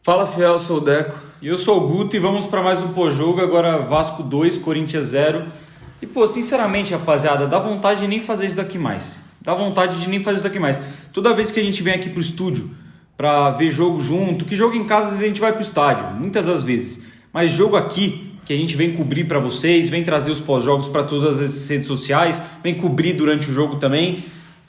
Fala fiel, sou o Deco. E eu sou o Guto e vamos para mais um pós-jogo, agora Vasco 2, Corinthians 0. E pô, sinceramente, rapaziada, dá vontade de nem fazer isso daqui mais. Dá vontade de nem fazer isso daqui mais. Toda vez que a gente vem aqui pro estúdio pra ver jogo junto, que jogo em casa às vezes a gente vai pro estádio, muitas das vezes. Mas jogo aqui, que a gente vem cobrir pra vocês, vem trazer os pós-jogos pra todas as redes sociais, vem cobrir durante o jogo também,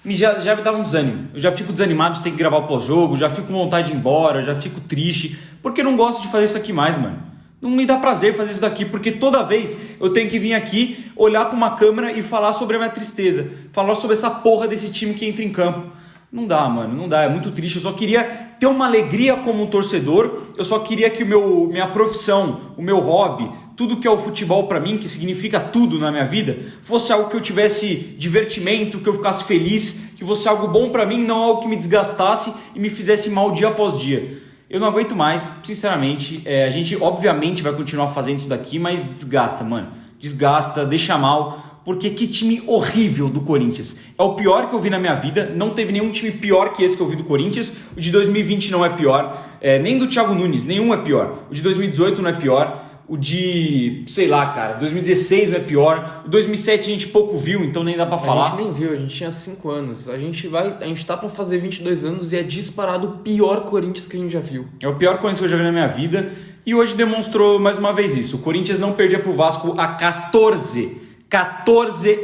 já me dá um desânimo. Eu já fico desanimado de ter que gravar o pós-jogo, já fico com vontade de ir embora, já fico triste, porque eu não gosto de fazer isso aqui mais, mano. Não me dá prazer fazer isso daqui, porque toda vez eu tenho que vir aqui, olhar para uma câmera e falar sobre a minha tristeza, falar sobre essa porra desse time que entra em campo. Não dá, mano, não dá, é muito triste. Eu só queria ter uma alegria como um torcedor, eu só queria que minha profissão, o meu hobby, tudo que é o futebol pra mim, que significa tudo na minha vida, fosse algo que eu tivesse divertimento, que eu ficasse feliz, que fosse algo bom pra mim, não algo que me desgastasse e me fizesse mal dia após dia. Eu não aguento mais, sinceramente. A gente obviamente vai continuar fazendo isso daqui, mas desgasta, mano. Desgasta, deixa mal, porque que time horrível do Corinthians. É o pior que eu vi na minha vida, não teve nenhum time pior que esse que eu vi do Corinthians. O de 2020 não é pior, nem do Thiago Nunes, nenhum é pior. O de 2018 não é pior. O de, sei lá, cara, 2016 não é pior. O 2007 a gente pouco viu, então nem dá pra falar. A gente nem viu, a gente tinha 5 anos. A gente tá pra fazer 22 anos e é disparado o pior Corinthians que a gente já viu. É o pior Corinthians que eu já vi na minha vida. E hoje demonstrou mais uma vez isso. O Corinthians não perdia pro Vasco há 14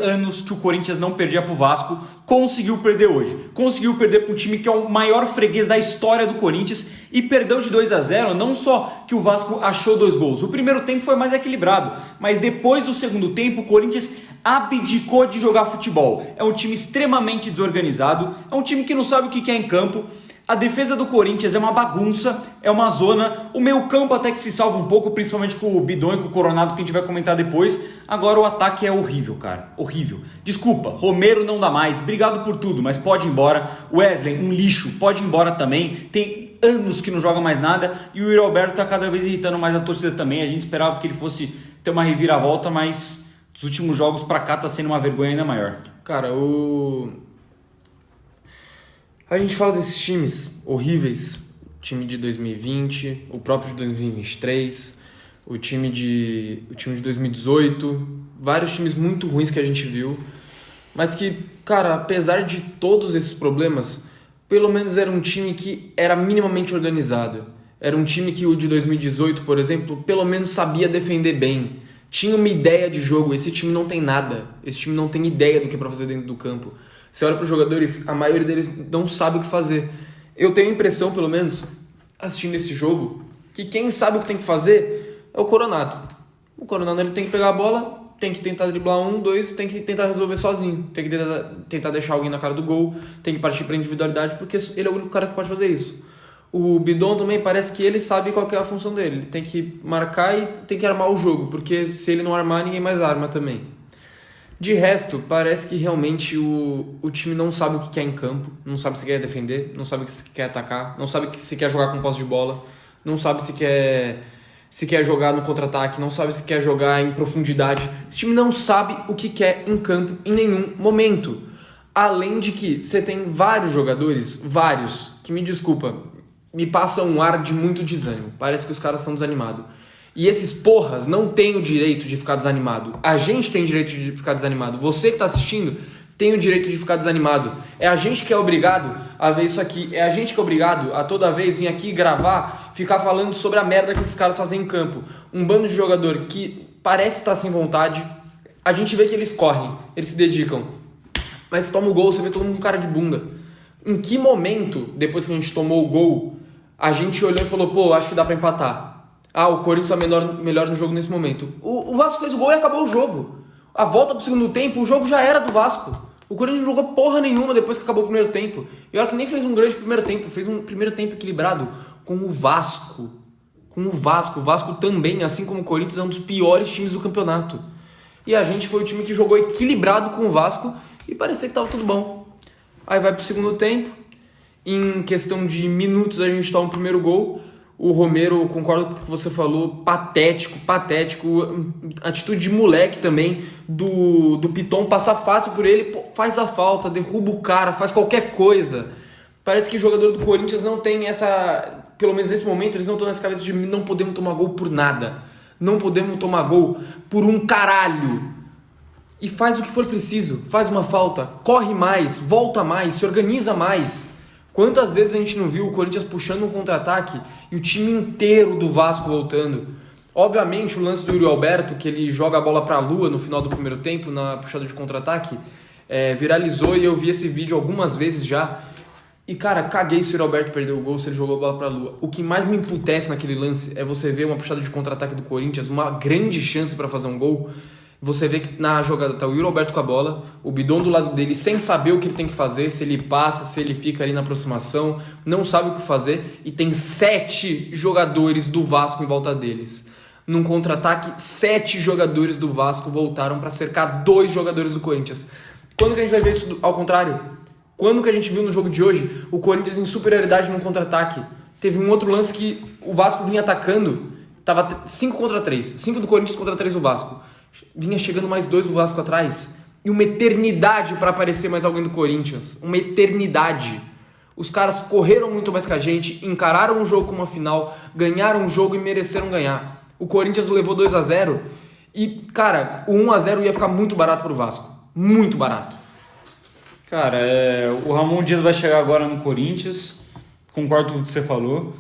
anos que o Corinthians não perdia pro Vasco, conseguiu perder hoje. Conseguiu perder para um time que é o maior freguês da história do Corinthians e perdeu de 2-0, não só que o Vasco achou 2 gols. O primeiro tempo foi mais equilibrado, mas depois do segundo tempo o Corinthians abdicou de jogar futebol. É um time extremamente desorganizado, é um time que não sabe o que quer em campo. A defesa do Corinthians é uma bagunça, é uma zona. O meio campo até que se salva um pouco, principalmente com o Bidon e com o Coronado, que a gente vai comentar depois. Agora o ataque é horrível, cara. Horrível. Desculpa, Romero não dá mais. Obrigado por tudo, mas pode ir embora. Wesley, um lixo, pode ir embora também. Tem anos que não joga mais nada. E o Yuri Alberto tá cada vez irritando mais a torcida também. A gente esperava que ele fosse ter uma reviravolta, mas dos últimos jogos pra cá tá sendo uma vergonha ainda maior. Cara, a gente fala desses times horríveis, o time de 2020, o próprio de 2023, o time de 2018, vários times muito ruins que a gente viu, mas que, cara, apesar de todos esses problemas, pelo menos era um time que era minimamente organizado. Era um time que o de 2018, por exemplo, pelo menos sabia defender bem. Tinha uma ideia de jogo. Esse time não tem nada. Esse time não tem ideia do que é pra fazer dentro do campo. Você olha para os jogadores, a maioria deles não sabe o que fazer. Eu tenho a impressão, pelo menos, assistindo esse jogo, que quem sabe o que tem que fazer é o Coronado. O Coronado ele tem que pegar a bola, tem que tentar driblar 1, 2, tem que tentar resolver sozinho, tem que tentar deixar alguém na cara do gol, tem que partir para individualidade, porque ele é o único cara que pode fazer isso. O Bidon também parece que ele sabe qual que é a função dele. Ele tem que marcar e tem que armar o jogo, porque se ele não armar, ninguém mais arma também. De resto, parece que realmente o time não sabe o que quer em campo, não sabe se quer defender, não sabe se quer atacar, não sabe se quer jogar com posse de bola, não sabe se quer jogar no contra-ataque, não sabe se quer jogar em profundidade. Esse time não sabe o que quer em campo em nenhum momento. Além de que você tem vários jogadores, que me desculpa, me passam um ar de muito desânimo. Parece que os caras estão desanimados. E esses porras não têm o direito de ficar desanimado. A gente tem o direito de ficar desanimado. Você que está assistindo tem o direito de ficar desanimado. É a gente que é obrigado a ver isso aqui. É a gente que é obrigado a toda vez vir aqui gravar, ficar falando sobre a merda que esses caras fazem em campo. Um bando de jogador que parece estar sem vontade. A gente vê que eles correm, eles se dedicam. Mas toma o gol, você vê todo mundo com cara de bunda. Em que momento, depois que a gente tomou o gol, a gente olhou e falou, pô, acho que dá pra empatar. O Corinthians está melhor no jogo nesse momento. O Vasco fez o gol e acabou o jogo. A volta pro segundo tempo, o jogo já era do Vasco. O Corinthians não jogou porra nenhuma depois que acabou o primeiro tempo. E olha que nem fez um grande primeiro tempo, fez um primeiro tempo equilibrado com o Vasco. O Vasco também, assim como o Corinthians, é um dos piores times do campeonato. E a gente foi o time que jogou equilibrado com o Vasco e parecia que estava tudo bom. Aí vai pro segundo tempo, em questão de minutos a gente toma o primeiro gol. O Romero, concordo com o que você falou, patético, atitude de moleque também, do Piton, passar fácil por ele, faz a falta, derruba o cara, faz qualquer coisa. Parece que o jogador do Corinthians não tem pelo menos nesse momento, eles não estão nessa cabeça de não podemos tomar gol por nada. Não podemos tomar gol por um caralho. E faz o que for preciso. Faz uma falta, corre mais, volta mais, se organiza mais. Quantas vezes a gente não viu o Corinthians puxando um contra-ataque e o time inteiro do Vasco voltando? Obviamente, o lance do Yuri Alberto, que ele joga a bola pra lua no final do primeiro tempo, na puxada de contra-ataque, viralizou e eu vi esse vídeo algumas vezes já. E, cara, caguei se o Yuri Alberto perdeu o gol, se ele jogou a bola pra lua. O que mais me emputece naquele lance é você ver uma puxada de contra-ataque do Corinthians, uma grande chance pra fazer um gol. Você vê que na jogada tá o Yuri Alberto com a bola, o Bidon do lado dele sem saber o que ele tem que fazer, se ele passa, se ele fica ali na aproximação, não sabe o que fazer, e tem 7 jogadores do Vasco em volta deles. Num contra-ataque, 7 jogadores do Vasco voltaram para cercar 2 jogadores do Corinthians. Quando que a gente vai ver isso ao contrário? Quando que a gente viu no jogo de hoje o Corinthians em superioridade num contra-ataque? Teve um outro lance que o Vasco vinha atacando, tava 5 contra 3, 5 do Corinthians contra 3 do Vasco. Vinha chegando mais 2 do Vasco atrás. E uma eternidade para aparecer mais alguém do Corinthians. Uma eternidade. Os caras correram muito mais que a gente, encararam o jogo como uma final, ganharam o jogo e mereceram ganhar. O Corinthians levou 2-0 e, cara, o 1-0 ia ficar muito barato pro Vasco. Muito barato. Cara, o Ramon Dias vai chegar agora no Corinthians. Concordo com o que você falou.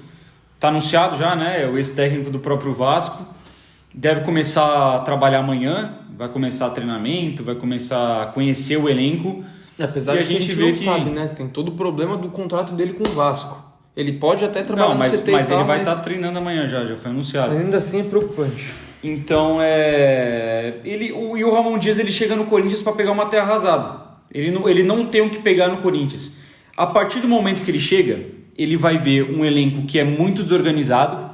Tá anunciado já, né? É o ex-técnico do próprio Vasco. Deve começar a trabalhar amanhã. Vai começar treinamento, vai começar a conhecer o elenco. Apesar de que a gente não sabe, né? Tem todo o problema do contrato dele com o Vasco. Ele pode até trabalhar no CT mas ele vai estar treinando amanhã já foi anunciado. Mas ainda assim é preocupante. Então, o Ramon Dias ele chega no Corinthians para pegar uma terra arrasada. Ele não tem o que pegar no Corinthians. A partir do momento que ele chega, ele vai ver um elenco que é muito desorganizado,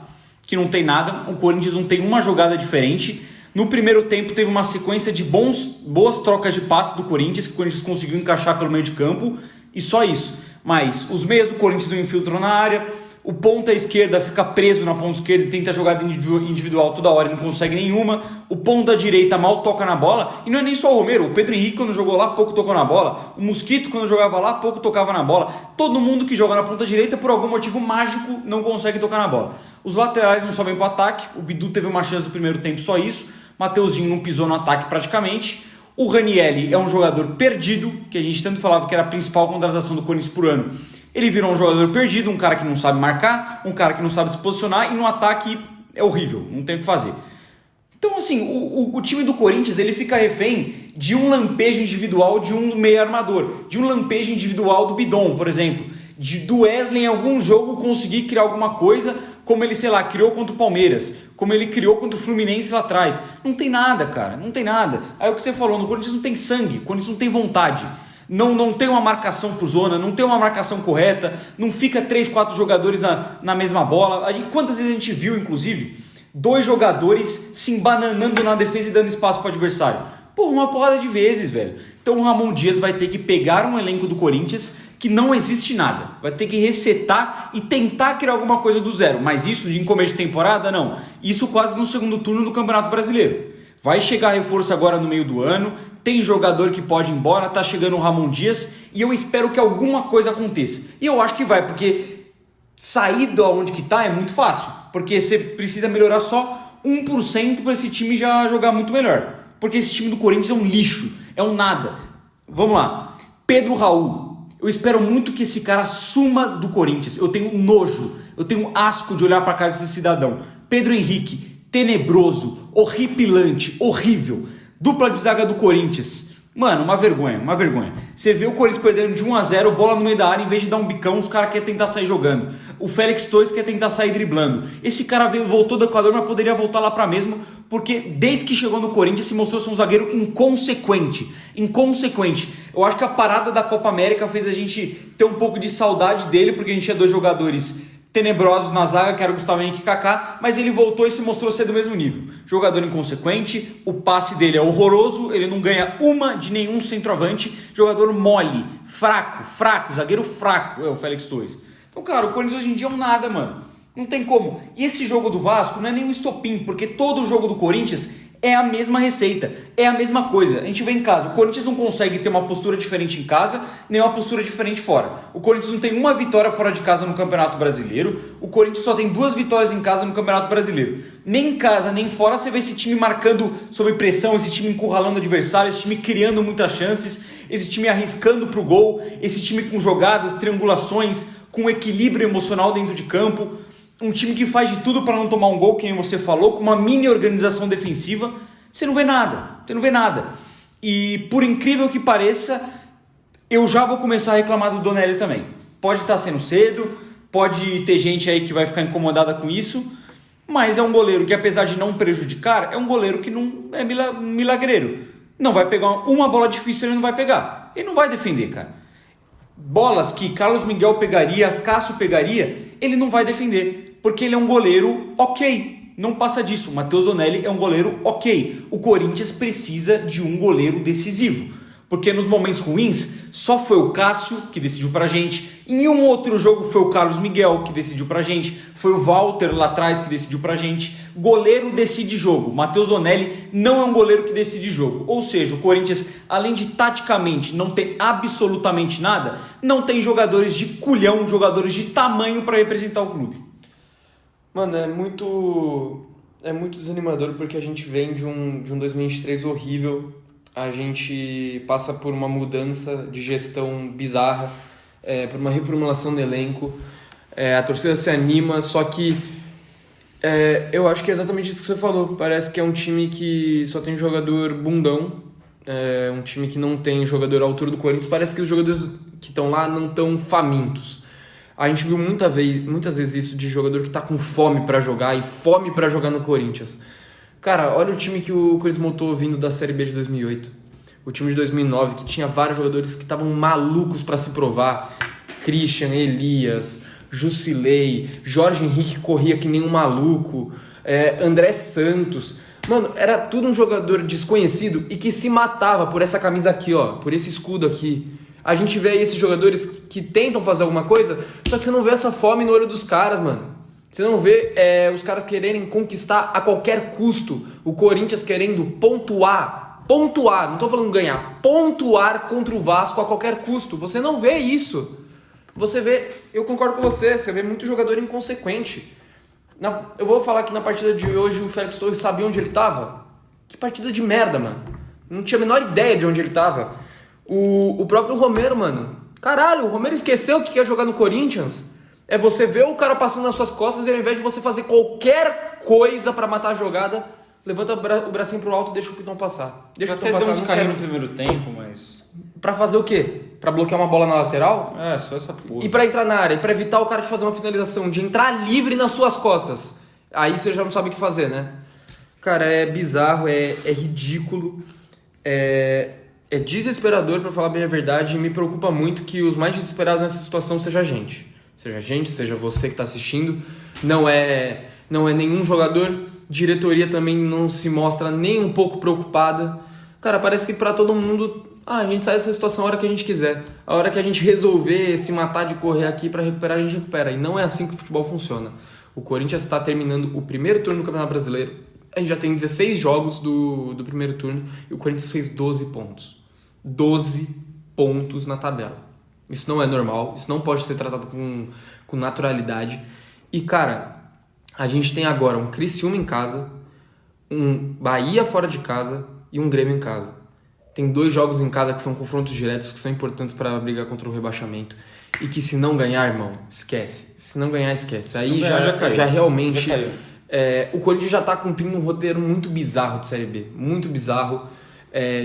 que não tem nada. O Corinthians não tem uma jogada diferente. No primeiro tempo teve uma sequência de boas trocas de passes do Corinthians, que o Corinthians conseguiu encaixar pelo meio de campo, e só isso. Mas os meias do Corinthians não infiltram na área, o ponta esquerda fica preso na ponta esquerda e tenta jogada individual toda hora e não consegue nenhuma. O ponta direita mal toca na bola. E não é nem só o Romero. O Pedro Henrique, quando jogou lá, pouco tocou na bola. O Mosquito, quando jogava lá, pouco tocava na bola. Todo mundo que joga na ponta direita, por algum motivo mágico, não consegue tocar na bola. Os laterais não sobem para o ataque. O Bidu teve uma chance no primeiro tempo, só isso. Mateuzinho não pisou no ataque praticamente. O Ranieri é um jogador perdido, que a gente tanto falava que era a principal contratação do Corinthians por ano. Ele virou um jogador perdido, um cara que não sabe marcar, um cara que não sabe se posicionar e no ataque é horrível, não tem o que fazer. Então, assim, o time do Corinthians ele fica refém de um lampejo individual de um meio armador, de um lampejo individual do Bidon, por exemplo, do Wesley em algum jogo conseguir criar alguma coisa, como ele, sei lá, criou contra o Palmeiras, como ele criou contra o Fluminense lá atrás. Não tem nada, cara, não tem nada. Aí o que você falou, no Corinthians não tem sangue, o Corinthians não tem vontade. Não tem uma marcação por zona, não tem uma marcação correta, não fica 3, 4 jogadores na mesma bola. Quantas vezes a gente viu, inclusive, 2 jogadores se embananando na defesa e dando espaço para o adversário? Porra, uma porrada de vezes, velho. Então o Ramon Dias vai ter que pegar um elenco do Corinthians que não existe nada. Vai ter que resetar e tentar criar alguma coisa do zero. Mas isso em começo de temporada, não. Isso quase no segundo turno do Campeonato Brasileiro. Vai chegar reforço agora no meio do ano, tem jogador que pode ir embora, tá chegando o Ramon Dias e eu espero que alguma coisa aconteça. E eu acho que vai, porque sair de onde que tá é muito fácil, porque você precisa melhorar só 1% para esse time já jogar muito melhor. Porque esse time do Corinthians é um lixo, é um nada. Vamos lá, Pedro Raul, eu espero muito que esse cara suma do Corinthians, eu tenho nojo, eu tenho asco de olhar para a cara desse cidadão. Pedro Henrique, tenebroso, horripilante, horrível. Dupla de zaga do Corinthians. Mano, uma vergonha, uma vergonha. Você vê o Corinthians perdendo de 1-0, bola no meio da área, em vez de dar um bicão, os caras querem tentar sair jogando. O Félix Torres quer tentar sair driblando. Esse cara voltou do Equador, mas poderia voltar lá pra mesmo, porque desde que chegou no Corinthians se mostrou ser um zagueiro inconsequente. Inconsequente. Eu acho que a parada da Copa América fez a gente ter um pouco de saudade dele, porque a gente tinha 2 jogadores tenebrosos na zaga, que era o Gustavo Henrique e Kaká, mas ele voltou e se mostrou ser do mesmo nível. Jogador inconsequente, o passe dele é horroroso, ele não ganha uma de nenhum centroavante, jogador mole, fraco, zagueiro fraco, é o Félix Torres. Então, cara, o Corinthians hoje em dia é um nada, mano. Não tem como. E esse jogo do Vasco não é nem um estopim, porque todo jogo do Corinthians É a mesma receita, é a mesma coisa. A gente vê em casa, o Corinthians não consegue ter uma postura diferente em casa, nem uma postura diferente fora. O Corinthians não tem uma vitória fora de casa no Campeonato Brasileiro, o Corinthians só tem 2 vitórias em casa no Campeonato Brasileiro. Nem em casa, nem fora, você vê esse time marcando sob pressão, esse time encurralando o adversário, esse time criando muitas chances, esse time arriscando pro gol, esse time com jogadas, triangulações, com equilíbrio emocional dentro de campo. Um time que faz de tudo para não tomar um gol, quem você falou, com uma mini organização defensiva. Você não vê nada. E por incrível que pareça, eu já vou começar a reclamar do Donelli também. Pode estar sendo cedo, pode ter gente aí que vai ficar incomodada com isso, mas é um goleiro que, apesar de não prejudicar, é um goleiro que não é milagreiro. Não vai pegar uma bola difícil, ele não vai pegar. Ele não vai defender, cara. Bolas que Carlos Miguel pegaria, Cássio pegaria, ele não vai defender, porque ele é um goleiro ok, não passa disso. O Matheus Donelli é um goleiro ok. O Corinthians precisa de um goleiro decisivo, porque nos momentos ruins só foi o Cássio que decidiu pra gente, em um outro jogo foi o Carlos Miguel que decidiu pra gente, foi o Walter lá atrás que decidiu pra gente. Goleiro decide jogo. Matheus Donelli não é um goleiro que decide jogo. Ou seja, o Corinthians, além de taticamente não ter absolutamente nada, não tem jogadores de culhão, jogadores de tamanho para representar o clube. Mano, é muito desanimador, porque a gente vem de um 2023 horrível. A gente passa por uma mudança de gestão bizarra, por uma reformulação do elenco. A torcida se anima, só que eu acho que é exatamente isso que você falou. Parece que é um time que só tem jogador bundão, um time que não tem jogador à altura do Corinthians. Parece que os jogadores que estão lá não estão famintos. A gente viu muitas vezes isso de jogador que tá com fome pra jogar, e fome pra jogar no Corinthians. Cara, olha o time que o Corinthians montou vindo da Série B de 2008. O time de 2009, que tinha vários jogadores que estavam malucos pra se provar. Christian, Elias, Jusilei, Jorge Henrique corria que nem um maluco, André Santos. Mano, era tudo um jogador desconhecido e que se matava por essa camisa aqui, ó, por esse escudo aqui. A gente vê aí esses jogadores que tentam fazer alguma coisa, só que você não vê essa fome no olho dos caras, mano. Você não vê os caras quererem conquistar a qualquer custo. O Corinthians querendo pontuar, não tô falando ganhar, pontuar contra o Vasco a qualquer custo. Você não vê isso. Você vê, eu concordo com você vê muito jogador inconsequente. Eu vou falar que na partida de hoje o Félix Torres sabia onde ele tava. Que partida de merda, mano. Não tinha a menor ideia de onde ele tava. O próprio Romero, mano. Caralho, o Romero esqueceu que quer jogar no Corinthians. É você ver o cara passando nas suas costas e ao invés de você fazer qualquer coisa pra matar a jogada, levanta o bracinho pro alto e deixa o Pitão passar. Deixa o Pitão passar. Até deu uns carrinhos no primeiro tempo, mas... Pra fazer o quê? Pra bloquear uma bola na lateral? Só essa porra. E pra entrar na área, e pra evitar o cara de fazer uma finalização, de entrar livre nas suas costas. Aí você já não sabe o que fazer, né? Cara, é bizarro, é ridículo, é desesperador, pra falar bem a verdade, e me preocupa muito que os mais desesperados nessa situação seja a gente. Seja você que tá assistindo. Não é nenhum jogador. Diretoria também não se mostra nem um pouco preocupada. Cara, parece que pra todo mundo... a gente sai dessa situação a hora que a gente quiser. A hora que a gente resolver se matar de correr aqui pra recuperar, a gente recupera. E não é assim que o futebol funciona. O Corinthians está terminando o primeiro turno do Campeonato Brasileiro. A gente já tem 16 jogos do primeiro turno e o Corinthians fez 12 pontos. 12 pontos na tabela. Isso não é normal, isso não pode ser tratado com naturalidade. E, cara, a gente tem agora um Criciúma em casa, um Bahia fora de casa e um Grêmio em casa. Tem 2 jogos em casa que são confrontos diretos, que são importantes para brigar contra o rebaixamento. E que se não ganhar, irmão, esquece. Se não ganhar, esquece. Aí já realmente... Já o Corinthians já tá cumprindo um roteiro muito bizarro de Série B. Muito bizarro.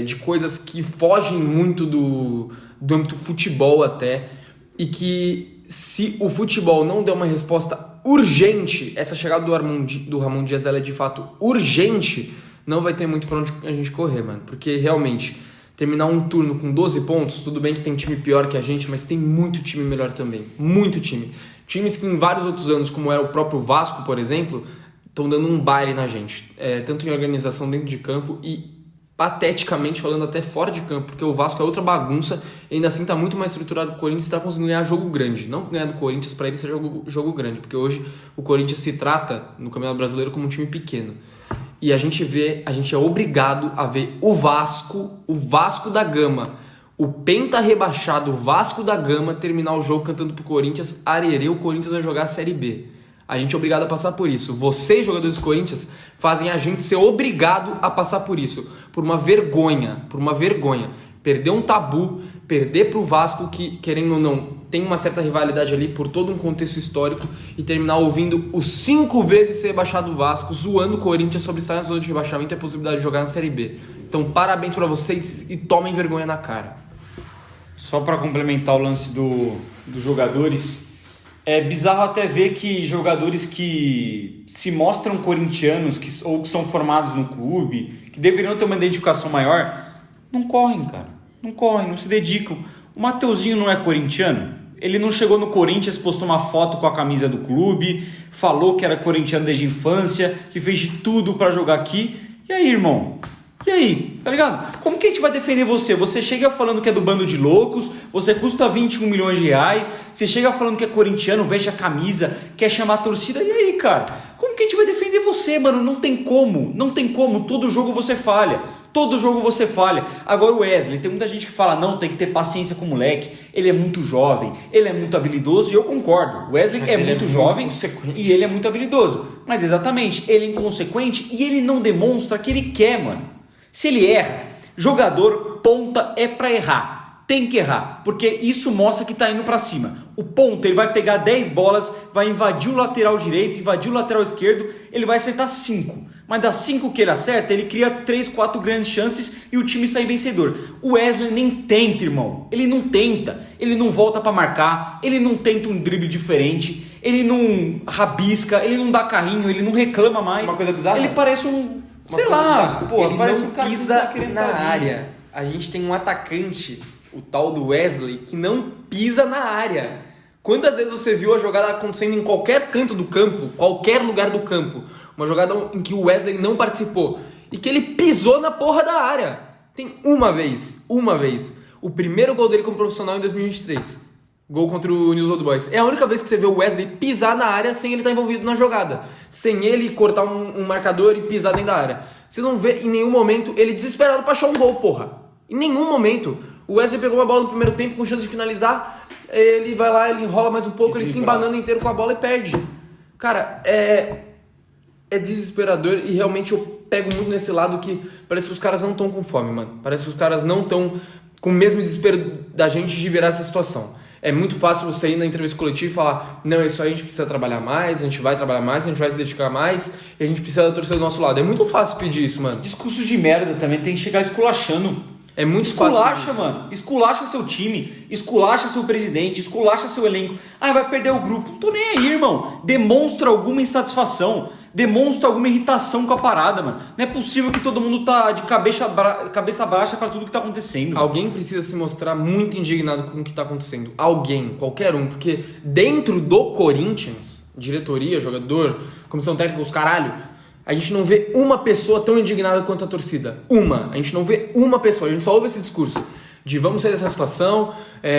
De coisas que fogem muito do âmbito futebol até, e que se o futebol não der uma resposta urgente, essa chegada do Ramon Dias ela é de fato urgente, não vai ter muito pra onde a gente correr, mano, porque realmente terminar um turno com 12 pontos, tudo bem que tem time pior que a gente, mas tem muito time melhor também, muito time. Times que em vários outros anos, como era o próprio Vasco, por exemplo, estão dando um baile na gente, tanto em organização dentro de campo e pateticamente falando até fora de campo, porque o Vasco é outra bagunça e ainda assim está muito mais estruturado que o Corinthians e está conseguindo ganhar jogo grande. Não ganhar do Corinthians para ele ser jogo grande, porque hoje o Corinthians se trata no Campeonato Brasileiro como um time pequeno. e a gente é obrigado a ver o Vasco da Gama, o penta rebaixado Vasco da Gama terminar o jogo cantando pro Corinthians, arerê, o Corinthians vai jogar a Série B. A gente é obrigado a passar por isso. Vocês, jogadores do Corinthians, fazem a gente ser obrigado a passar por isso. Por uma vergonha. Perder um tabu, perder pro Vasco, que, querendo ou não, tem uma certa rivalidade ali por todo um contexto histórico, e terminar ouvindo os 5 vezes ser rebaixado o Vasco, zoando o Corinthians sobre sair na zona de rebaixamento e a possibilidade de jogar na Série B. Então, parabéns pra vocês e tomem vergonha na cara. Só para complementar o lance dos jogadores, é bizarro até ver que jogadores que se mostram corintianos ou que são formados no clube, que deveriam ter uma identificação maior, não correm, cara. Não correm, não se dedicam. O Mateuzinho não é corintiano? Ele não chegou no Corinthians, postou uma foto com a camisa do clube, falou que era corintiano desde a infância, que fez de tudo para jogar aqui. E aí, irmão? E aí, tá ligado? Como que a gente vai defender você? Você chega falando que é do bando de loucos, você custa 21 milhões de reais, você chega falando que é corintiano, veste a camisa, quer chamar a torcida, e aí, cara? Como que a gente vai defender você, mano? Não tem como, todo jogo você falha. Agora o Wesley, tem muita gente que fala, não, tem que ter paciência com o moleque, ele é muito jovem, ele é muito habilidoso, e eu concordo, o Wesley é muito jovem e ele é muito habilidoso, mas exatamente, ele é inconsequente e ele não demonstra que ele quer, mano. Se ele erra, jogador ponta é pra errar, tem que errar, porque isso mostra que tá indo pra cima. O ponta, ele vai pegar 10 bolas, vai invadir o lateral direito, invadir o lateral esquerdo, ele vai acertar 5. Mas das 5 que ele acerta, ele cria 3, 4 grandes chances e o time sai vencedor. O Wesley nem tenta, irmão. Ele não tenta, ele não volta pra marcar, ele não tenta um drible diferente, ele não rabisca, ele não dá carrinho, ele não reclama mais. Uma coisa bizarra. Ele parece ele parece não um cara pisa que tá na área. A gente tem um atacante, o tal do Wesley, que não pisa na área. Quantas vezes você viu a jogada acontecendo em qualquer canto do campo, qualquer lugar do campo, uma jogada em que o Wesley não participou e que ele pisou na porra da área? Tem uma vez, o primeiro gol dele como profissional em 2023. Gol contra o News Old Boys. É a única vez que você vê o Wesley pisar na área sem ele estar envolvido na jogada. Sem ele cortar um marcador e pisar dentro da área. Você não vê em nenhum momento ele desesperado pra achar um gol, porra. Em nenhum momento. O Wesley pegou uma bola no primeiro tempo com chance de finalizar. Ele vai lá, ele enrola mais um pouco, ele se embanana inteiro com a bola e perde. Cara, é desesperador e realmente eu pego muito nesse lado que parece que os caras não estão com fome, mano. Parece que os caras não estão com o mesmo desespero da gente de virar essa situação. É muito fácil você ir na entrevista coletiva e falar, não, isso aí a gente precisa trabalhar mais, a gente vai trabalhar mais, a gente vai se dedicar mais e a gente precisa da torcida do nosso lado. É muito fácil pedir isso, mano. Discurso de merda também, tem que chegar esculachando. É muito esculacha, fácil. Mano. Esculacha seu time, esculacha seu presidente, esculacha seu elenco. Ah, vai perder o grupo. Não tô nem aí, irmão. Demonstra alguma insatisfação. Demonstra alguma irritação com a parada, mano. Não é possível que todo mundo tá de cabeça baixa pra tudo que tá acontecendo. Alguém precisa se mostrar muito indignado com o que tá acontecendo. Alguém, qualquer um. Porque dentro do Corinthians, diretoria, jogador, comissão técnica, os caralho, a gente não vê uma pessoa tão indignada quanto a torcida. A gente não vê uma pessoa. A gente só ouve esse discurso de vamos sair dessa situação,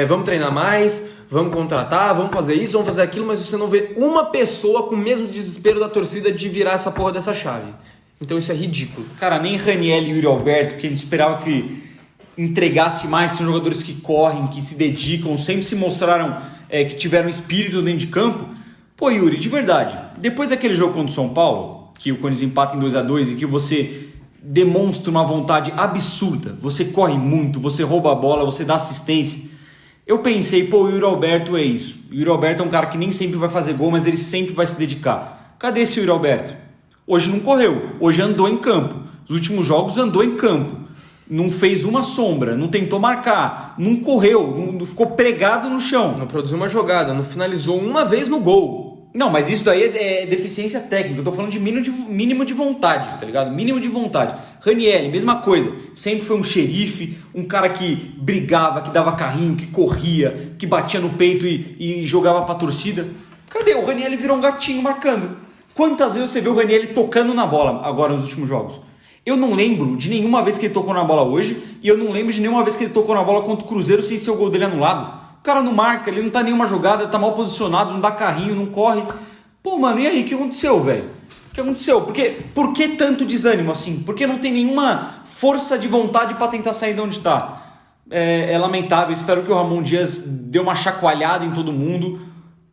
vamos treinar mais, vamos contratar, vamos fazer isso, vamos fazer aquilo, mas você não vê uma pessoa com o mesmo desespero da torcida de virar essa porra dessa chave. Então isso é ridículo. Cara, nem Raniel e Yuri Alberto, que a gente esperava que entregasse mais, são jogadores que correm, que se dedicam, sempre se mostraram que tiveram espírito dentro de campo. Pô, Yuri, de verdade, depois daquele jogo contra o São Paulo, que o Corinthians empata em 2-2 e que você demonstra uma vontade absurda, você corre muito, você rouba a bola, você dá assistência, eu pensei, pô, o Yuri Alberto é isso. O Yuri Alberto é um cara que nem sempre vai fazer gol, mas ele sempre vai se dedicar. Cadê esse Yuri Alberto? Hoje não correu, hoje andou em campo. Nos últimos jogos andou em campo. Não fez uma sombra, não tentou marcar, não correu, não ficou pregado no chão. Não produziu uma jogada, não finalizou uma vez no gol. Não, mas isso daí é deficiência técnica. Eu tô falando de mínimo de vontade, tá ligado? Mínimo de vontade. Raniel, mesma coisa. Sempre foi um xerife, um cara que brigava, que dava carrinho, que corria, que batia no peito e jogava pra torcida. Cadê? O Raniel virou um gatinho marcando. Quantas vezes você vê o Raniel tocando na bola agora nos últimos jogos? Eu não lembro de nenhuma vez que ele tocou na bola hoje e eu não lembro de nenhuma vez que ele tocou na bola contra o Cruzeiro sem ser o gol dele anulado. O cara não marca, ele não tá em nenhuma jogada, ele tá mal posicionado, não dá carrinho, não corre. Pô, mano, e aí? O que aconteceu, velho? O que que aconteceu? Por que tanto desânimo assim? Por que não tem nenhuma força de vontade para tentar sair de onde está? É lamentável, espero que o Ramon Dias dê uma chacoalhada em todo mundo,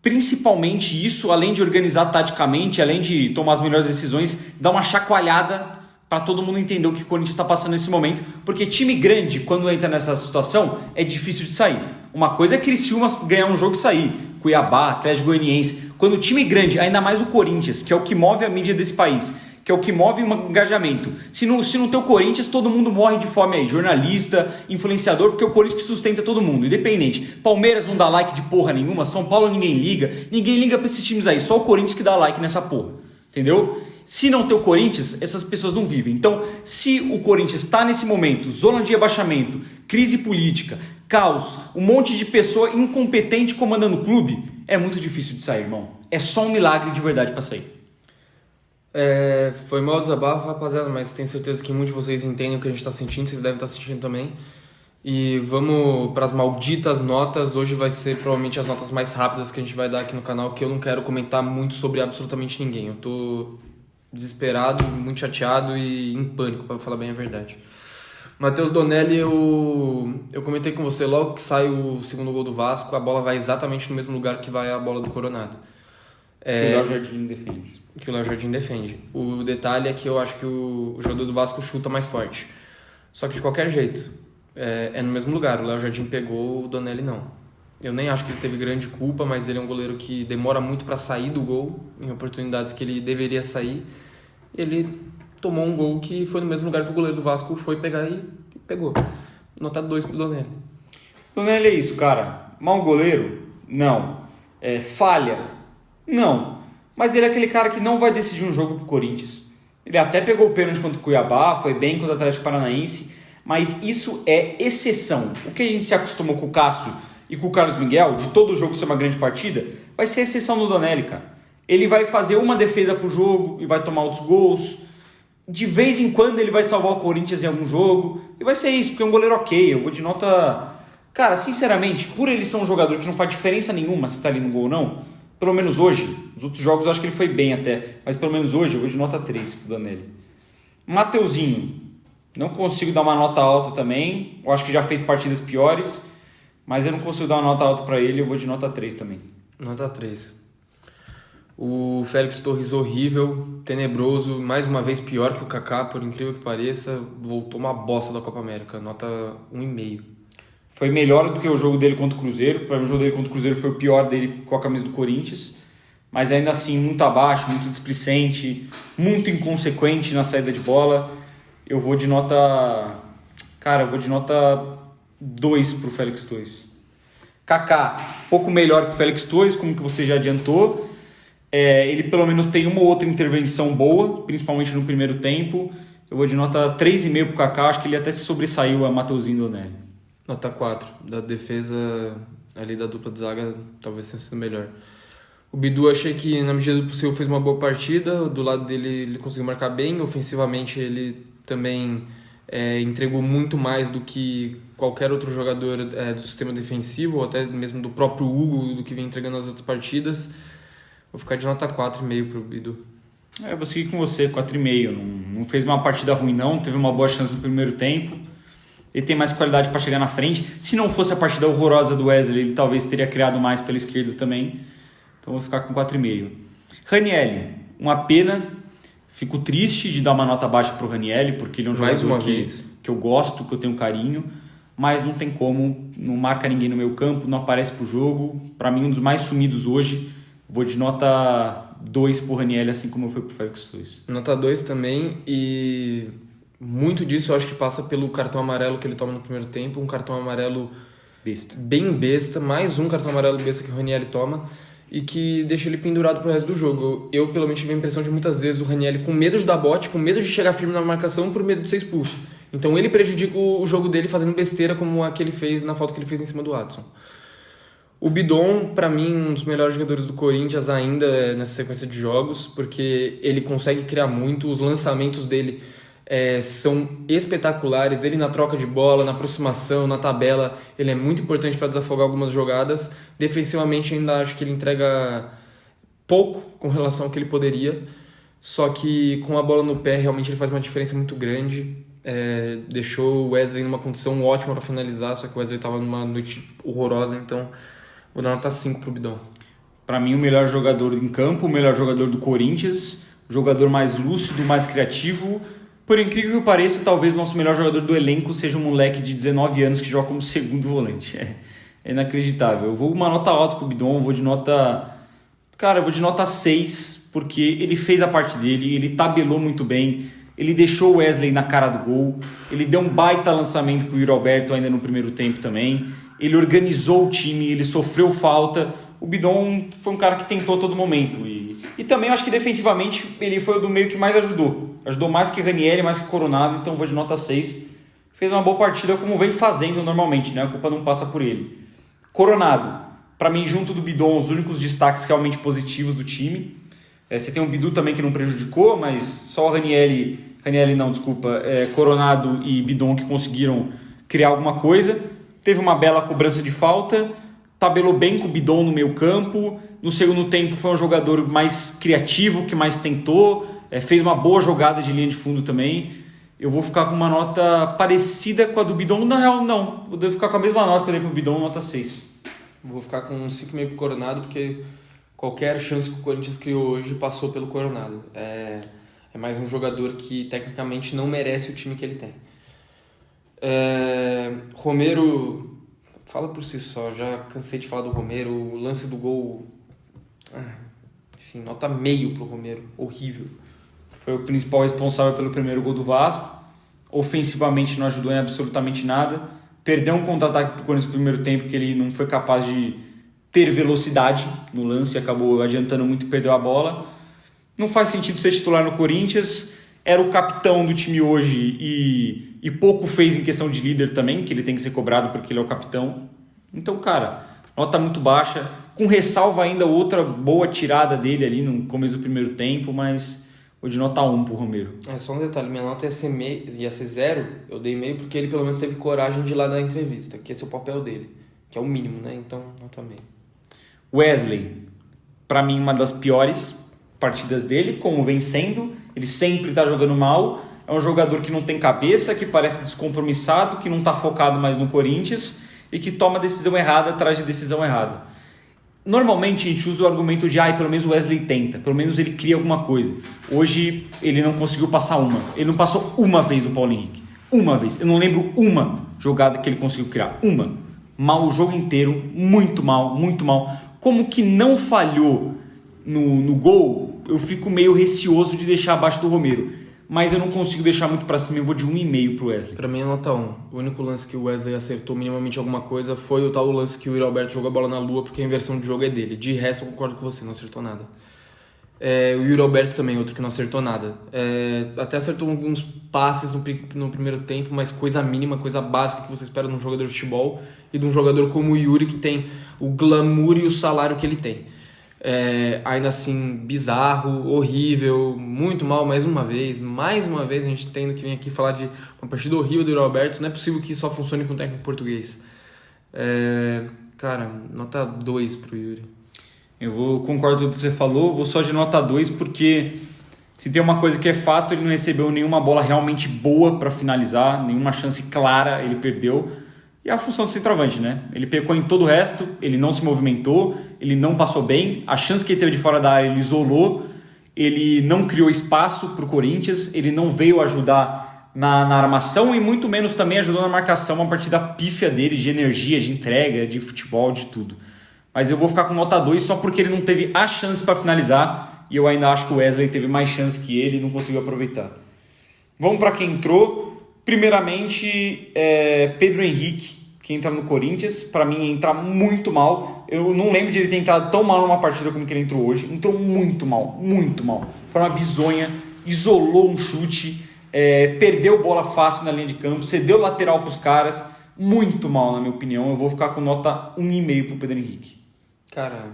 principalmente isso, além de organizar taticamente, além de tomar as melhores decisões, dar uma chacoalhada para todo mundo entender o que o Corinthians está passando nesse momento, porque time grande, quando entra nessa situação, é difícil de sair. Uma coisa é Criciúma ganhar um jogo e sair, Cuiabá, Atlético Goianiense. Quando o time grande, ainda mais o Corinthians, que é o que move a mídia desse país, que é o que move o engajamento. Se não tem o Corinthians, todo mundo morre de fome aí, jornalista, influenciador, porque é o Corinthians que sustenta todo mundo, independente. Palmeiras não dá like de porra nenhuma, São Paulo ninguém liga pra esses times aí, só o Corinthians que dá like nessa porra, entendeu? Se não ter o Corinthians, essas pessoas não vivem. Então, se o Corinthians está nesse momento, zona de rebaixamento, crise política, caos, um monte de pessoa incompetente comandando o clube, é muito difícil de sair, irmão. É só um milagre de verdade para sair. Foi mal desabafo, rapaziada, mas tenho certeza que muitos de vocês entendem o que a gente está sentindo, vocês devem estar sentindo também. E vamos para as malditas notas. Hoje vai ser provavelmente as notas mais rápidas que a gente vai dar aqui no canal, que eu não quero comentar muito sobre absolutamente ninguém. Eu tô desesperado, muito chateado e em pânico, para falar bem a verdade. Matheus Donelli, eu comentei com você logo que sai o segundo gol do Vasco, a bola vai exatamente no mesmo lugar que vai a bola do Coronado. Que o Léo Jardim defende. Que o Léo Jardim defende. O detalhe é que eu acho que o jogador do Vasco chuta mais forte. Só que de qualquer jeito, é no mesmo lugar. O Léo Jardim pegou, o Donelli não. Eu nem acho que ele teve grande culpa, mas ele é um goleiro que demora muito para sair do gol, em oportunidades que ele deveria sair. Ele tomou um gol que foi no mesmo lugar que o goleiro do Vasco foi pegar e pegou. Nota 2 pro Donelli. Donelli é isso, cara. Mau goleiro? Não. Falha? Não. Mas ele é aquele cara que não vai decidir um jogo pro Corinthians. Ele até pegou o pênalti contra o Cuiabá, foi bem contra o Atlético Paranaense, mas isso é exceção. O que a gente se acostumou com o Cássio e com o Carlos Miguel, de todo jogo ser uma grande partida, vai ser exceção no Donelli, cara. Ele vai fazer uma defesa pro jogo e vai tomar outros gols. De vez em quando ele vai salvar o Corinthians em algum jogo. E vai ser isso, porque é um goleiro ok. Eu vou de nota... Cara, sinceramente, por ele ser um jogador que não faz diferença nenhuma se está ali no gol ou não, pelo menos hoje, nos outros jogos eu acho que ele foi bem até, mas pelo menos hoje eu vou de nota 3 pro Donelli. Mateuzinho, não consigo dar uma nota alta também. Eu acho que já fez partidas piores, mas eu não consigo dar uma nota alta para ele, eu vou de nota 3 também. Nota 3. O Félix Torres horrível, tenebroso, mais uma vez pior que o Kaká, por incrível que pareça, voltou uma bosta da Copa América, nota 1,5. Foi melhor do que o jogo dele contra o Cruzeiro, para mim o jogo dele contra o Cruzeiro foi o pior dele com a camisa do Corinthians, mas ainda assim muito abaixo, muito displicente, muito inconsequente na saída de bola. Eu vou de nota... Cara, eu vou de nota 2 pro Félix Torres. Kaká, pouco melhor que o Félix Torres, como que você já adiantou. Ele pelo menos tem uma ou outra intervenção boa, principalmente no primeiro tempo. Eu vou de nota 3,5 pro Kaká, acho que ele até se sobressaiu a Mateuzinho Donelli. Nota 4. Da defesa ali da dupla de zaga, talvez tenha sido melhor. O Bidu, achei que na medida do possível fez uma boa partida. Do lado dele ele conseguiu marcar bem. Ofensivamente ele também entregou muito mais do que qualquer outro jogador do sistema defensivo, ou até mesmo do próprio Hugo, do que vem entregando nas outras partidas. Vou ficar de nota 4,5 pro Bidu. Eu vou seguir com você, 4,5. Não fez uma partida ruim não, teve uma boa chance no primeiro tempo. Ele tem mais qualidade para chegar na frente. Se não fosse a partida horrorosa do Wesley, ele talvez teria criado mais pela esquerda também. Então vou ficar com 4,5. Ranielli, uma pena. Fico triste de dar uma nota baixa pro Ranielli, porque ele é um jogador que eu gosto, que eu tenho carinho. Mas não tem como, não marca ninguém no meu campo, não aparece pro jogo. Para mim, um dos mais sumidos hoje. Vou de nota 2 pro Ranielli, assim como foi pro Félix Torres. Nota 2 também, e muito disso eu acho que passa pelo cartão amarelo que ele toma no primeiro tempo. Um cartão amarelo besta. Bem besta, mais um cartão amarelo besta que o Ranielli toma e que deixa ele pendurado pro resto do jogo. Eu pelo menos tive a impressão de muitas vezes o Ranielli com medo de dar bote, com medo de chegar firme na marcação, por medo de ser expulso. Então ele prejudica o jogo dele fazendo besteira como a que ele fez na falta que ele fez em cima do Adson. O Bidon, para mim, um dos melhores jogadores do Corinthians ainda nessa sequência de jogos, porque ele consegue criar muito, os lançamentos dele são espetaculares, ele na troca de bola, na aproximação, na tabela, ele é muito importante para desafogar algumas jogadas. Defensivamente ainda acho que ele entrega pouco com relação ao que ele poderia, Só que com a bola no pé, realmente ele faz uma diferença muito grande. Deixou o Wesley numa condição ótima para finalizar, só que o Wesley estava numa noite horrorosa, então vou dar nota 5 pro Bidon. Para mim, o melhor jogador em campo, o melhor jogador do Corinthians, o jogador mais lúcido, mais criativo. Por incrível que pareça, talvez o nosso melhor jogador do elenco seja um moleque de 19 anos que joga como segundo volante. É inacreditável. Eu vou uma nota alta pro Bidon, eu vou de nota 6, porque ele fez a parte dele, ele tabelou muito bem, ele deixou o Wesley na cara do gol, ele deu um baita lançamento pro Yuri Alberto ainda no primeiro tempo também, ele organizou o time, ele sofreu falta. O Bidon foi um cara que tentou a todo momento. E também eu acho que defensivamente ele foi o do meio que mais ajudou. Ajudou mais que Ranieri, mais que Coronado, então vou de nota 6. Fez uma boa partida como vem fazendo normalmente, né? A culpa não passa por ele. Coronado, para mim, junto do Bidon, os únicos destaques realmente positivos do time. Você tem o Bidu também que não prejudicou, mas só o Coronado e Bidon que conseguiram criar alguma coisa. Teve uma bela cobrança de falta, tabelou bem com o Bidon no meio campo. No segundo tempo foi um jogador mais criativo, que mais tentou, fez uma boa jogada de linha de fundo também. Eu vou ficar com uma nota parecida com a do Bidon. Na real, não. Vou ficar com a mesma nota que eu dei pro Bidon, nota 6. Vou ficar com um 5,5 pro Coronado, porque qualquer chance que o Corinthians criou hoje passou pelo Coronado. É mais um jogador que tecnicamente não merece o time que ele tem. Romero fala por si só, já cansei de falar do Romero. O lance do gol, enfim, nota meio pro Romero, horrível. Foi o principal responsável pelo primeiro gol do Vasco. Ofensivamente não ajudou em absolutamente nada. Perdeu um contra-ataque pro Corinthians no primeiro tempo, que ele não foi capaz de ter velocidade no lance, acabou adiantando muito e perdeu a bola. Não faz sentido ser titular no Corinthians. Era o capitão do time hoje e pouco fez em questão de líder também, que ele tem que ser cobrado porque ele é o capitão. Então, cara, nota muito baixa, com ressalva ainda outra boa tirada dele ali no começo do primeiro tempo, mas vou de nota 1 pro Romero. Só um detalhe, minha nota ia ser 0, eu dei meio porque ele pelo menos teve coragem de ir lá na entrevista, que esse é o papel dele, que é o mínimo, né? Então, nota meio. Wesley, para mim uma das piores partidas dele, como vem sendo, ele sempre tá jogando mal, é um jogador que não tem cabeça, que parece descompromissado, que não tá focado mais no Corinthians e que toma decisão errada atrás de decisão errada. Normalmente a gente usa o argumento de pelo menos o Wesley tenta, pelo menos ele cria alguma coisa. Hoje ele não conseguiu passar uma, ele não passou uma vez o Paulo Henrique, uma vez, eu não lembro uma jogada que ele conseguiu criar, uma. Mal o jogo inteiro, muito mal, muito mal. Como que não falhou no gol, eu fico meio receoso de deixar abaixo do Romero. Mas eu não consigo deixar muito pra cima, eu vou de 1,5 pro Wesley. Pra mim é nota 1. O único lance que o Wesley acertou minimamente alguma coisa foi o tal lance que o Yuri Alberto jogou a bola na lua, porque a inversão de jogo é dele. De resto, eu concordo com você, não acertou nada. O Yuri Alberto também, outro que não acertou nada. Até acertou alguns passes no primeiro tempo, mas coisa mínima, coisa básica que você espera de um jogador de futebol e de um jogador como o Yuri, que tem o glamour e o salário que ele tem. Ainda assim, bizarro, horrível, muito mal mais uma vez a gente tendo que vir aqui falar de uma partida horrível do Yuri Alberto. Não é possível que só funcione com o técnico português. Cara, nota 2 pro Yuri. Eu concordo com o que você falou, vou só de nota 2 porque se tem uma coisa que é fato, ele não recebeu nenhuma bola realmente boa para finalizar, nenhuma chance clara ele perdeu. E a função do centroavante, né? Ele pecou em todo o resto, ele não se movimentou, ele não passou bem, a chance que ele teve de fora da área ele isolou, ele não criou espaço para o Corinthians, ele não veio ajudar na armação e muito menos também ajudou na marcação, uma partida pífia dele de energia, de entrega, de futebol, de tudo. Mas eu vou ficar com nota 2 só porque ele não teve a chance para finalizar e eu ainda acho que o Wesley teve mais chance que ele e não conseguiu aproveitar. Vamos para quem entrou. Primeiramente, Pedro Henrique, que entra no Corinthians, para mim entra muito mal. Eu não lembro de ele ter entrado tão mal numa partida como que ele entrou hoje. Entrou muito mal, muito mal. Foi uma bizonha, isolou um chute, perdeu bola fácil na linha de campo, cedeu lateral para os caras. Muito mal, na minha opinião. Eu vou ficar com nota 1,5 pro Pedro Henrique. Cara,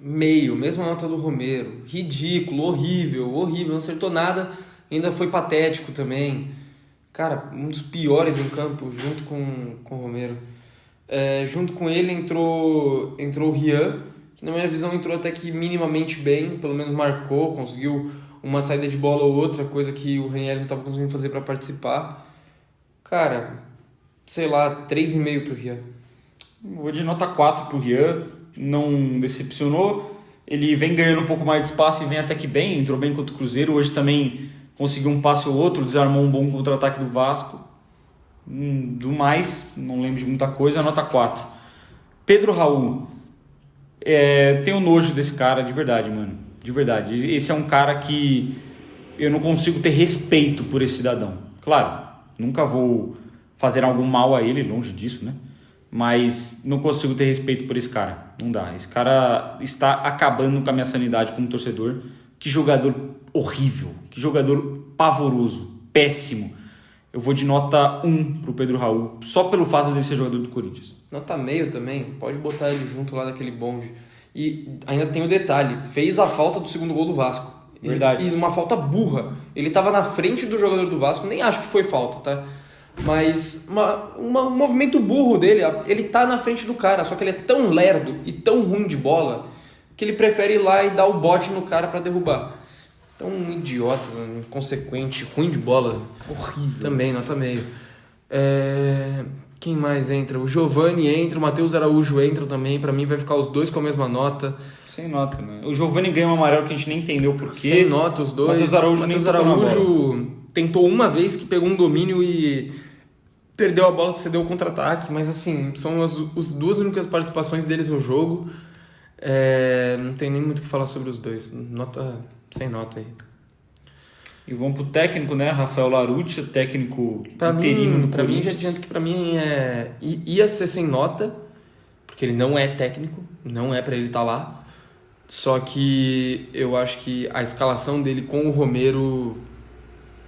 meio, mesma nota do Romero. Ridículo, horrível, não acertou nada. Ainda foi patético também. Cara, um dos piores em campo, junto com o Romero. Junto com ele entrou o Rian, que na minha visão entrou até que minimamente bem, pelo menos marcou, conseguiu uma saída de bola ou outra, coisa que o Ranieri não estava conseguindo fazer para participar. Cara, sei lá, 3,5 pro Rian. Vou de nota 4 pro Rian, não decepcionou. Ele vem ganhando um pouco mais de espaço e vem até que bem, entrou bem contra o Cruzeiro. Hoje também conseguiu um passe ou outro, desarmou um bom contra-ataque do Vasco. Do mais, não lembro de muita coisa, nota 4. Pedro Raul, tenho nojo desse cara, de verdade, mano. De verdade. Esse é um cara que eu não consigo ter respeito por esse cidadão. Claro, nunca vou fazer algum mal a ele, longe disso, né? Mas não consigo ter respeito por esse cara. Não dá. Esse cara está acabando com a minha sanidade como torcedor. Que jogador horrível. Que jogador pavoroso. Péssimo. Eu vou de nota 1 pro Pedro Raul. Só pelo fato dele ser jogador do Corinthians. Nota meio também. Pode botar ele junto lá naquele bonde. E ainda tem o detalhe. Fez a falta do segundo gol do Vasco. Verdade. E uma falta burra. Ele estava na frente do jogador do Vasco. Nem acho que foi falta, tá? Mas um movimento burro dele, ele tá na frente do cara, só que ele é tão lerdo e tão ruim de bola que ele prefere ir lá e dar o bote no cara pra derrubar. Então, um idiota, inconsequente, ruim de bola. Horrível. Também, nota meio. Quem mais entra? O Giovani entra, o Matheus Araújo entra também. Pra mim vai ficar os dois com a mesma nota. Sem nota, né? O Giovani ganhou um amarelo que a gente nem entendeu por quê. Sem nota os dois. Matheus Araújo tentou uma vez que pegou um domínio e perdeu a bola, cedeu o contra-ataque, mas assim, são as duas únicas participações deles no jogo. Não tem nem muito o que falar sobre os dois. Sem nota aí. E vamos pro técnico, né? Rafael Larucci, técnico interino do Corinthians. Pra mim, já adianto que pra mim ia ser sem nota, porque ele não é técnico, não é pra ele estar lá. Só que eu acho que a escalação dele com o Romero,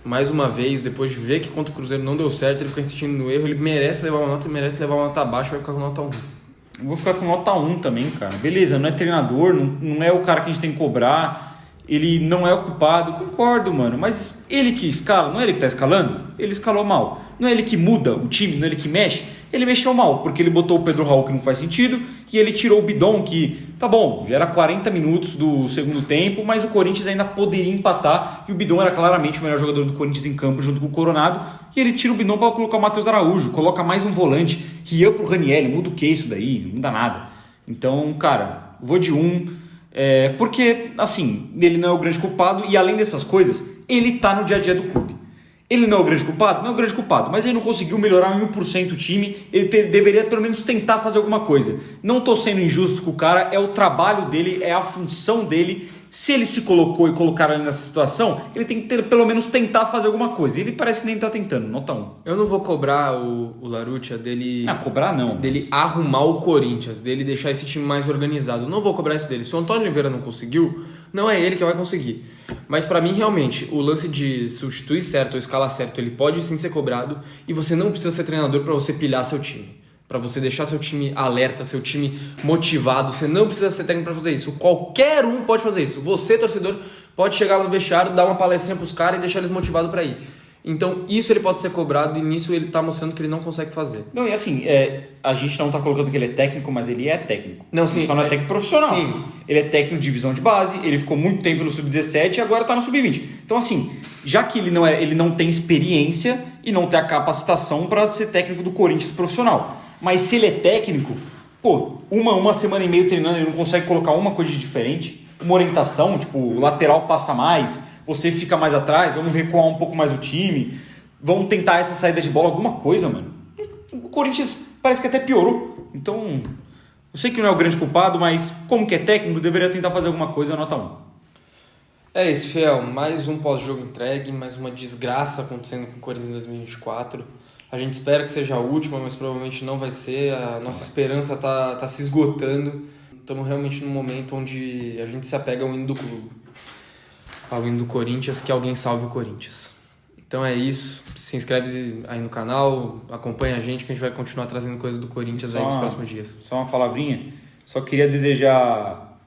mais uma vez, depois de ver que contra o Cruzeiro não deu certo, ele fica insistindo no erro, ele merece levar uma nota, merece levar uma nota abaixo, vai ficar com nota 1. Eu vou ficar com nota 1 também, cara. Beleza, não é treinador, não é o cara que a gente tem que cobrar, ele não é o culpado, concordo, mano, mas ele que escala, não é ele que tá escalando? Ele escalou mal. Não é ele que muda o time, não é ele que mexe? Ele mexeu mal, porque ele botou o Pedro Raul, que não faz sentido, e ele tirou o Bidon, que, tá bom, já era 40 minutos do segundo tempo, mas o Corinthians ainda poderia empatar, e o Bidon era claramente o melhor jogador do Corinthians em campo, junto com o Coronado, e ele tira o Bidon para colocar o Matheus Araújo, coloca mais um volante, Rian pro Ranieri, muda o que isso daí? Não muda nada. Então, cara, vou de 1, porque, assim, ele não é o grande culpado, e além dessas coisas, ele tá no dia a dia do clube. Ele não é o grande culpado? Não é o grande culpado, mas ele não conseguiu melhorar em 1% o time, ele deveria pelo menos tentar fazer alguma coisa. Não tô sendo injusto com o cara, é o trabalho dele, é a função dele. Se ele se colocou e colocaram ele nessa situação, ele tem que pelo menos tentar fazer alguma coisa. E ele parece nem estar tentando, nota 1. Eu não vou cobrar o Larucci dele... cobrar não. Dele arrumar o Corinthians, dele deixar esse time mais organizado. Eu não vou cobrar isso dele. Se o Antônio Oliveira não conseguiu, não é ele que vai conseguir. Mas pra mim, realmente, o lance de substituir certo ou escalar certo, ele pode sim ser cobrado. E você não precisa ser treinador pra você pilhar seu time. Pra você deixar seu time alerta, seu time motivado. Você não precisa ser técnico pra fazer isso. Qualquer um pode fazer isso. Você, torcedor, pode chegar lá no vestiário, dar uma palestrinha pros caras e deixar eles motivados pra ir. Então, isso ele pode ser cobrado e nisso ele tá mostrando que ele não consegue fazer. Não, e assim, a gente não tá colocando que ele é técnico, mas ele é técnico. Não, sim. Ele só não é técnico profissional. Sim. Ele é técnico de divisão de base, ele ficou muito tempo no Sub-17 e agora tá no Sub-20. Então, assim, já que ele não tem experiência e não tem a capacitação para ser técnico do Corinthians profissional. Mas se ele é técnico, uma semana e meia treinando, ele não consegue colocar uma coisa de diferente, uma orientação, tipo, o lateral passa mais, você fica mais atrás, vamos recuar um pouco mais o time, vamos tentar essa saída de bola, alguma coisa, mano. O Corinthians parece que até piorou. Então, eu sei que não é o grande culpado, mas como que é técnico, deveria tentar fazer alguma coisa, nota 1. É isso, Fiel. Mais um pós-jogo entregue, mais uma desgraça acontecendo com o Corinthians em 2024. A gente espera que seja a última, mas provavelmente não vai ser. A nossa esperança tá se esgotando. Estamos realmente num momento onde a gente se apega ao hino do clube. Ao hino do Corinthians, que alguém salve o Corinthians. Então é isso. Se inscreve aí no canal, acompanha a gente que a gente vai continuar trazendo coisas do Corinthians aí nos próximos dias. Só uma palavrinha. Só queria desejar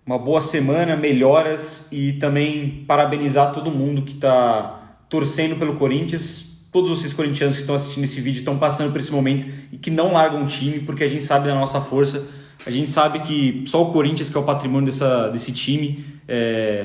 uma boa semana, melhoras e também parabenizar todo mundo que está torcendo pelo Corinthians. Todos vocês corintianos que estão assistindo esse vídeo estão passando por esse momento e que não largam o time, porque a gente sabe da nossa força. A gente sabe que só o Corinthians que é o patrimônio desse time,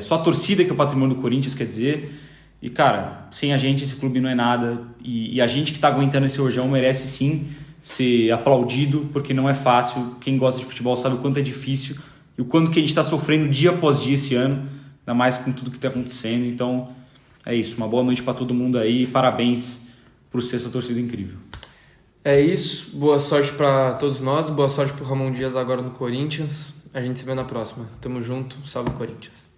só a torcida que é o patrimônio do Corinthians, quer dizer. E, cara, sem a gente esse clube não é nada. E a gente que está aguentando esse rojão merece sim ser aplaudido, porque não é fácil. Quem gosta de futebol sabe o quanto é difícil e o quanto que a gente está sofrendo dia após dia esse ano, ainda mais com tudo que está acontecendo. Então, é isso. Uma boa noite para todo mundo aí. Parabéns por ser essa torcida incrível. É isso. Boa sorte para todos nós. Boa sorte pro Ramon Dias agora no Corinthians. A gente se vê na próxima. Tamo junto. Salve, Corinthians.